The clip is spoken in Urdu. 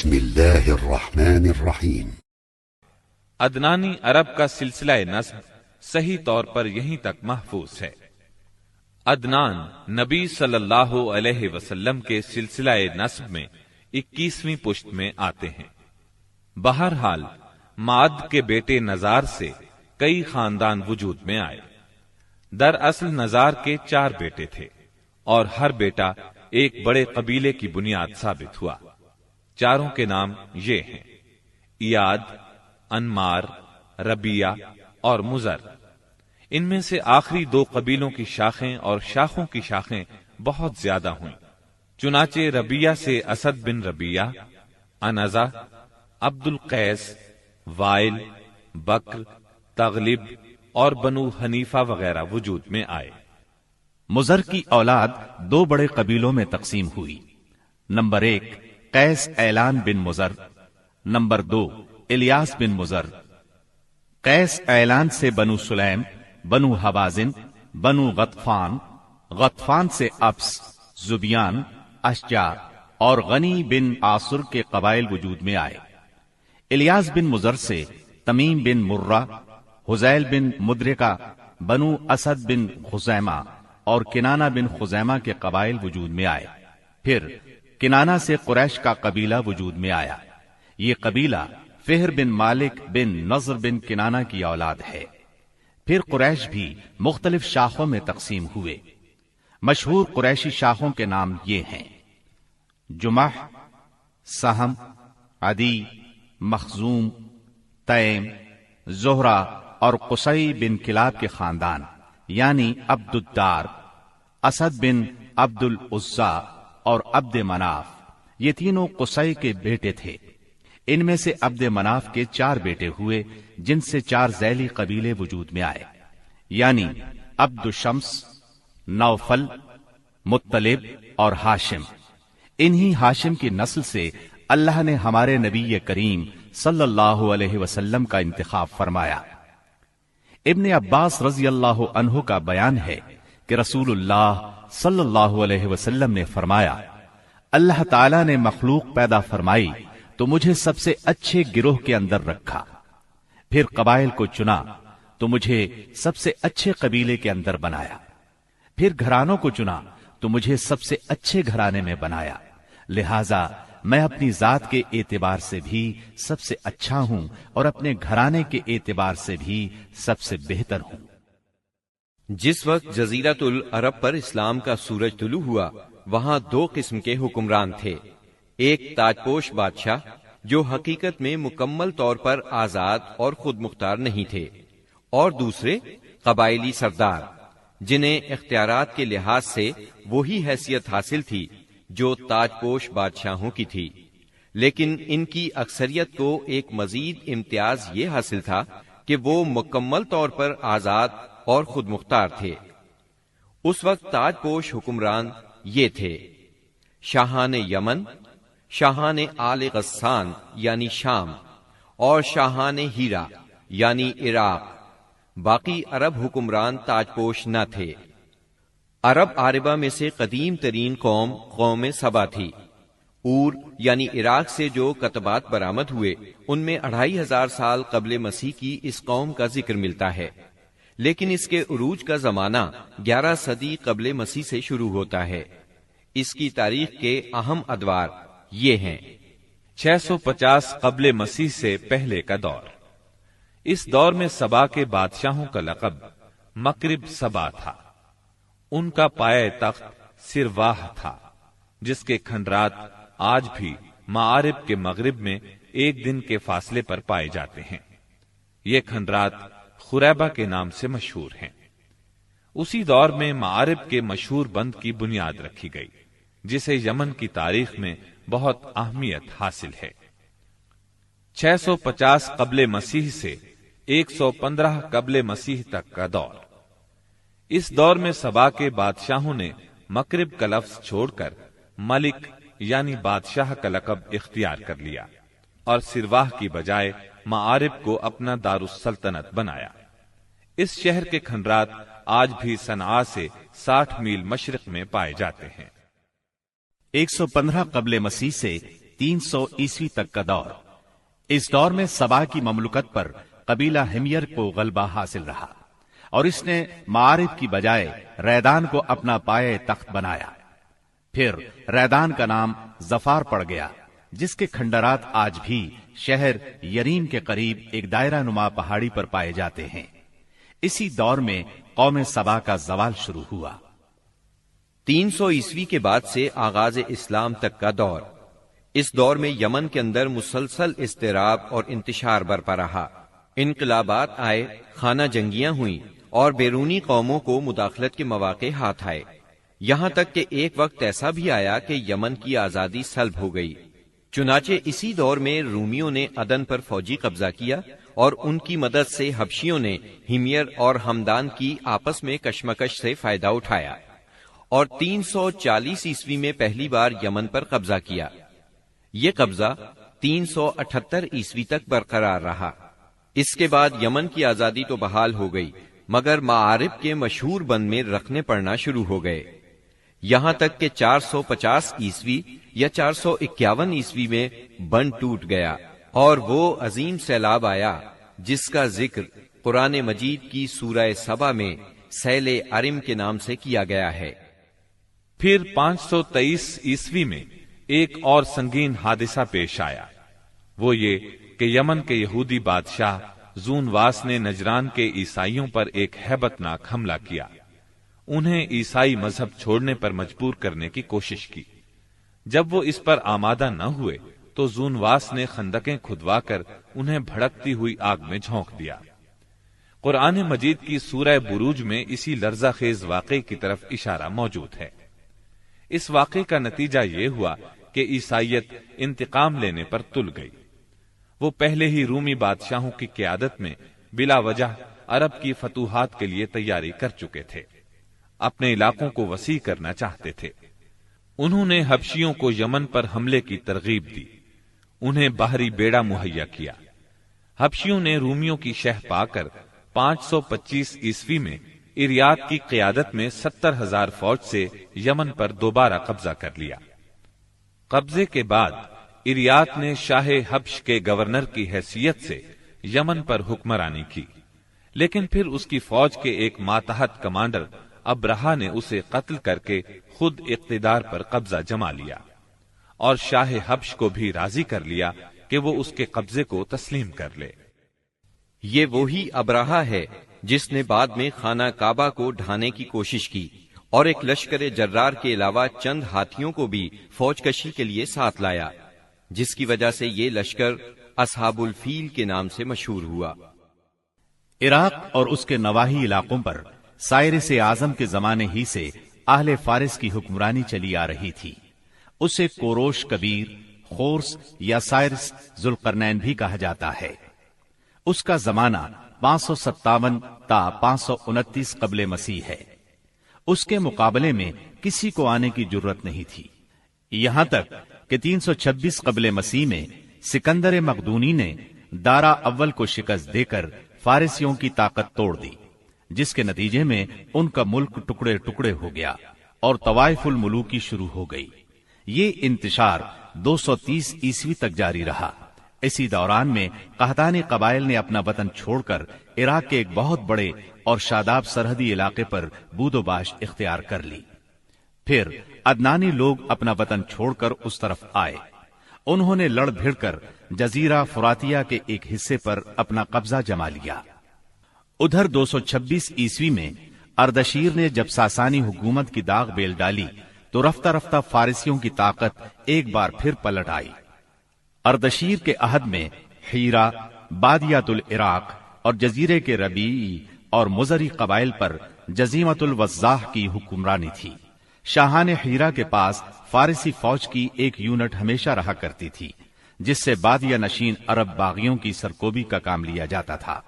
بسم اللہ الرحمن الرحیم۔ عدنانی عرب کا سلسلہ نسب صحیح طور پر یہیں تک محفوظ ہے۔ عدنان نبی صلی اللہ علیہ وسلم کے سلسلہ نسب میں 21ویں پشت میں آتے ہیں۔ بہرحال معد کے بیٹے نزار سے کئی خاندان وجود میں آئے۔ دراصل نزار کے 4 بیٹے تھے اور ہر بیٹا ایک بڑے قبیلے کی بنیاد ثابت ہوا۔ چاروں کے نام یہ ہیں: ایاد، انمار، ربیہ اور مزر۔ ان میں سے آخری 2 قبیلوں کی شاخیں اور شاخوں کی شاخیں بہت زیادہ ہوئیں۔ چنانچہ ربیہ سے اسد بن ربیہ، انزا، عبد القیس، وائل، بکر، تغلب اور بنو حنیفہ وغیرہ وجود میں آئے۔ مزر کی اولاد 2 بڑے قبیلوں میں تقسیم ہوئی۔ نمبر 1 قیس اعلان بن مزر، نمبر 2 الیاس بن مزر۔ قیس اعلان سے بنو سلیم، بنو حوازن، بنو غطفان، غطفان سے ابس، زبیان، اشجار اور غنی بن عاصر کے قبائل وجود میں آئے۔ الیاس بن مزر سے تمیم بن مرہ، حزیل بن مدرکہ، بنو اسد بن خزیمہ اور کنانہ بن خزیمہ کے قبائل وجود میں آئے۔ پھر کنانہ سے قریش کا قبیلہ وجود میں آیا۔ یہ قبیلہ فہر بن مالک بن نضر بن کنانہ کی اولاد ہے۔ پھر قریش بھی مختلف شاخوں میں تقسیم ہوئے۔ مشہور قریشی شاخوں کے نام یہ ہیں: جمح، سہم، عدی، مخزوم، تیم، زہرہ اور قصی بن کلاب کے خاندان یعنی عبد الدار، اسد بن عبد العزا اور عبد مناف۔ یہ تینوں قصی کے بیٹے تھے۔ ان میں سے عبد مناف کے 4 بیٹے ہوئے، جن سے 4 ذیلی قبیلے وجود میں آئے، یعنی عبد شمس، نوفل، مطلب اور ہاشم۔ انہی ہاشم کی نسل سے اللہ نے ہمارے نبی کریم صلی اللہ علیہ وسلم کا انتخاب فرمایا۔ ابن عباس رضی اللہ عنہ کا بیان ہے کہ رسول اللہ صلی اللہ علیہ وسلم نے فرمایا، اللہ تعالیٰ نے مخلوق پیدا فرمائی تو مجھے سب سے اچھے گروہ کے اندر رکھا، پھر قبائل کو چنا تو مجھے سب سے اچھے قبیلے کے اندر بنایا، پھر گھرانوں کو چنا تو مجھے سب سے اچھے گھرانے میں بنایا، لہذا میں اپنی ذات کے اعتبار سے بھی سب سے اچھا ہوں اور اپنے گھرانے کے اعتبار سے بھی سب سے بہتر ہوں۔ جس وقت جزیرۃ العرب پر اسلام کا سورج طلوع ہوا، وہاں 2 قسم کے حکمران تھے۔ ایک تاج پوش بادشاہ جو حقیقت میں مکمل طور پر آزاد اور خود مختار نہیں تھے، اور دوسرے قبائلی سردار جنہیں اختیارات کے لحاظ سے وہی حیثیت حاصل تھی جو تاج پوش بادشاہوں کی تھی، لیکن ان کی اکثریت کو ایک مزید امتیاز یہ حاصل تھا کہ وہ مکمل طور پر آزاد اور خود مختار تھے۔ اس وقت تاج پوش حکمران یہ تھے: شاہان یمن، شاہان آل غسان یعنی شام، اور شاہان ہیرا یعنی عراق۔ باقی عرب حکمران تاج پوش نہ تھے۔ عرب عاربہ میں سے قدیم ترین قوم سبا تھی۔ اور یعنی عراق سے جو کتبات برآمد ہوئے، ان میں 2500 سال قبل مسیح کی اس قوم کا ذکر ملتا ہے، لیکن اس کے عروج کا زمانہ 11 صدی قبل مسیح سے شروع ہوتا ہے۔ اس کی تاریخ کے اہم ادوار یہ ہیں: 650 قبل مسیح سے پہلے کا دور۔ اس دور میں سبا کے بادشاہوں کا لقب مکرب سبا تھا۔ ان کا پایہ تخت سرواہ تھا، جس کے کھنڈرات آج بھی معارب کے مغرب میں 1 دن کے فاصلے پر پائے جاتے ہیں۔ یہ کھنڈرات خریبہ کے نام سے مشہور ہیں۔ اسی دور میں معارب کے مشہور بند کی بنیاد رکھی گئی، جسے یمن کی تاریخ میں بہت اہمیت حاصل ہے۔ 650 قبل مسیح سے 115 قبل مسیح تک کا دور۔ اس دور میں سبا کے بادشاہوں نے مکرب کا لفظ چھوڑ کر ملک یعنی بادشاہ کا لقب اختیار کر لیا اور سرواہ کی بجائے معارب کو اپنا دارالسلطنت بنایا۔ اس شہر کے کھنڈرات آج بھی صنعاء سے 60 میل مشرق میں پائے جاتے ہیں۔ 115 قبل مسیح سے 300 عیسوی تک کا دور۔ اس دور میں سبا کی مملکت پر قبیلہ ہمیر کو غلبہ حاصل رہا اور اس نے معارف کی بجائے ریدان کو اپنا پائے تخت بنایا۔ پھر ریدان کا نام ظفار پڑ گیا، جس کے کھنڈرات آج بھی شہر یریم کے قریب ایک دائرہ نما پہاڑی پر پائے جاتے ہیں۔ اسی دور میں قوم سبا کا زوال شروع ہوا۔ 300 عیسوی کے بعد سے آغاز اسلام تک کا دور۔ اس دور میں یمن کے اندر مسلسل اضطراب اور انتشار برپا رہا۔ انقلابات آئے، خانہ جنگیاں ہوئیں اور بیرونی قوموں کو مداخلت کے مواقع ہاتھ آئے، یہاں تک کہ ایک وقت ایسا بھی آیا کہ یمن کی آزادی سلب ہو گئی۔ چنانچہ اسی دور میں رومیوں نے عدن پر فوجی قبضہ کیا اور ان کی مدد سے حبشیوں نے ہمیر اور ہمدان کی آپس میں کشمکش سے فائدہ اٹھایا اور 340 عیسوی میں پہلی بار یمن پر قبضہ کیا۔ یہ قبضہ 378 عیسوی تک برقرار رہا۔ اس کے بعد یمن کی آزادی تو بحال ہو گئی، مگر معارف کے مشہور بند میں رکھنے پڑنا شروع ہو گئے، یہاں تک کہ 450 عیسوی یا 451 عیسوی میں بند ٹوٹ گیا اور وہ عظیم سیلاب آیا جس کا ذکر قرآن مجید کی سورہ سبا میں سیل ارم کے نام سے کیا گیا ہے۔ پھر 523 عیسوی میں ایک اور سنگین حادثہ پیش آیا، وہ یہ کہ یمن کے یہودی بادشاہ زونواس نے نجران کے عیسائیوں پر ایک ہیبت ناک حملہ کیا، انہیں عیسائی مذہب چھوڑنے پر مجبور کرنے کی کوشش کی۔ جب وہ اس پر آمادہ نہ ہوئے تو زونواس نے خندقیں کھدوا کر انہیں بھڑکتی ہوئی آگ میں جھونک دیا۔ قرآن مجید کی سورہ بروج میں اسی لرزہ خیز واقعے کی طرف اشارہ موجود ہے۔ اس واقعے کا نتیجہ یہ ہوا کہ عیسائیت انتقام لینے پر تل گئی۔ وہ پہلے ہی رومی بادشاہوں کی قیادت میں بلا وجہ عرب کی فتوحات کے لیے تیاری کر چکے تھے، اپنے علاقوں کو وسیع کرنا چاہتے تھے۔ انہوں نے حبشیوں کو یمن پر حملے کی ترغیب دی، انہیں باہری بیڑا مہیا کیا۔ حبشیوں نے رومیوں کی شہ پا کر 525 عیسوی میں اریات کی قیادت میں 70,000 فوج سے یمن پر دوبارہ قبضہ کر لیا۔ قبضے کے بعد اریات نے شاہ حبش کے گورنر کی حیثیت سے یمن پر حکمرانی کی، لیکن پھر اس کی فوج کے ایک ماتحت کمانڈر ابرہا نے اسے قتل کر کے خود اقتدار پر قبضہ جما لیا اور شاہ حبش کو بھی راضی کر لیا کہ وہ اس کے قبضے کو تسلیم کر لے۔ یہ وہی ابرہا ہے جس نے بعد میں خانہ کعبہ کو ڈھانے کی کوشش کی اور ایک لشکر جرار کے علاوہ چند ہاتھیوں کو بھی فوج کشی کے لیے ساتھ لایا، جس کی وجہ سے یہ لشکر اصحاب الفیل کے نام سے مشہور ہوا۔ عراق اور اس کے نواحی علاقوں پر سائرس اعظم کے زمانے ہی سے اہل فارس کی حکمرانی چلی آ رہی تھی۔ اسے کوروش کبیر، خورس یا سائرس ذوالقرنین بھی کہا جاتا ہے۔ اس کا زمانہ 557 تا 529 قبل مسیح ہے۔ اس کے مقابلے میں کسی کو آنے کی جرت نہیں تھی، یہاں تک کہ 326 قبل مسیح میں سکندر مقدونی نے دارا اول کو شکست دے کر فارسیوں کی طاقت توڑ دی، جس کے نتیجے میں ان کا ملک ٹکڑے ٹکڑے ہو گیا اور طوائف الملوکی شروع ہو گئی۔ یہ انتشار 230 عیسوی تک جاری رہا۔ اسی دوران میں قحطانی قبائل نے اپنا وطن چھوڑ کر عراق کے ایک بہت بڑے اور شاداب سرحدی علاقے پر بود و باش اختیار کر لی۔ پھر عدنانی لوگ اپنا وطن چھوڑ کر اس طرف آئے، انہوں نے لڑ بھیڑ کر جزیرہ فراتیہ کے ایک حصے پر اپنا قبضہ جما لیا۔ ادھر 226 عیسوی میں اردشیر نے جب ساسانی حکومت کی داغ بیل ڈالی تو رفتہ رفتہ فارسیوں کی طاقت ایک بار پھر پلٹ آئی۔ اردشیر کے عہد میں حیرہ، بادیات العراق اور جزیرے کے ربیعی اور مزری قبائل پر جزیمت الوضاح کی حکمرانی تھی۔ شاہان حیرہ کے پاس فارسی فوج کی ایک یونٹ ہمیشہ رہا کرتی تھی، جس سے بادیہ نشین عرب باغیوں کی سرکوبی کا کام لیا جاتا تھا۔